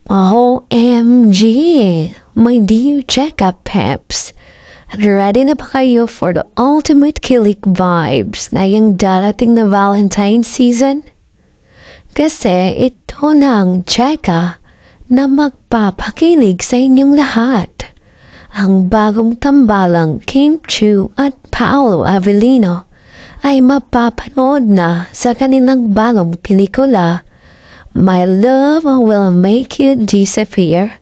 OMG! My dear check-up peps! Ready na ba kayo for the ultimate kilig vibes ngayong darating na Valentine's season? Kasi ito na ang cheka na magpapakilig sa inyong lahat. Ang bagong tambalang Kim Chiu at Paolo Avellino ay mapapanood na sa kanilang bagong pelikula, My Love Will Make You Disappear,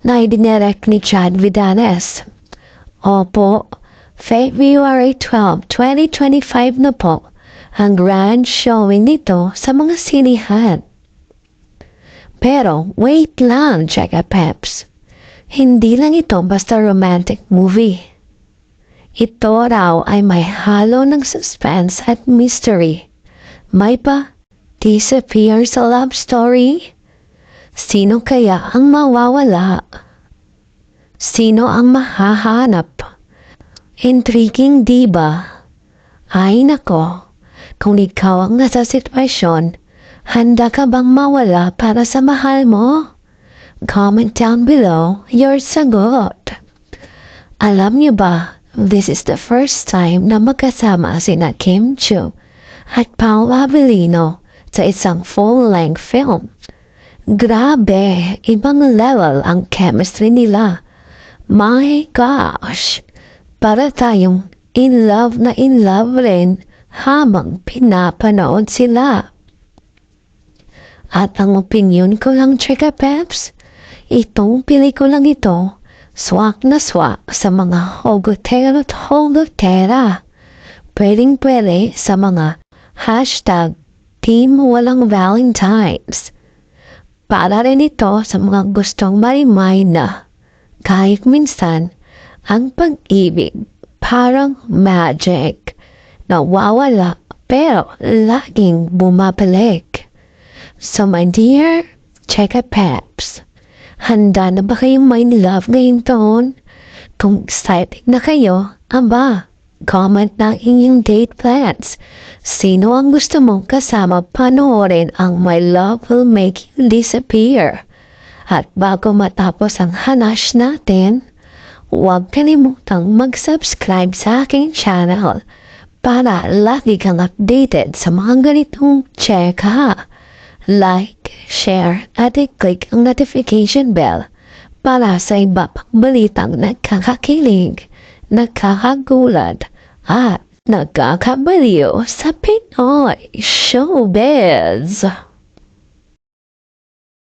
na idinirect ni Chad Vidanes. Opo, February 12, 2025 na po ang grand showing nito sa mga sinihan. Pero wait lang, Cheka Peps. Hindi lang ito basta romantic movie. Ito raw ay may halo ng suspense at mystery. May pa disappear sa love story? Sino kaya ang mawawala? Sino ang mahahanap? Intriguing, diba? Ay nako, kung ikaw ang nasa sitwasyon, handa ka bang mawala para sa mahal mo? Comment down below your sagot. Alam niyo ba, this is the first time na magkasama sina Kim Chiu at Paolo Avellino sa isang full-length film. Grabe, ibang level ang chemistry nila. My gosh, para tayong in love rin habang pinapanood sila. At ang opinion ko lang, Chika Peps, itong pelikulang ito, swak na swak sa mga hogotero at hogotera. Pwedeng-pwede sa mga hashtag Team Walang Valentines. Para rin ito sa mga gustong marimay na kahit minsan ang pag-ibig parang magic, nawawala pero laging bumabalik. So my dear Cheka Peps, handa na ba kayong may love ngayong taon? Kung excited na kayo, aba, comment na inyong date plans. Sino ang gusto mong kasama panoorin ang My Love Will Make You Disappear? At bago matapos ang hanash natin, huwag kalimutang mag-subscribe sa aking channel para lagi kang updated sa mga ganitong cheka. Like, share, at i-click ang notification bell para sa iba pang balitang nagkakakilig, nagkakagulat, at nagkakabaliw sa Pinoy Showbiz.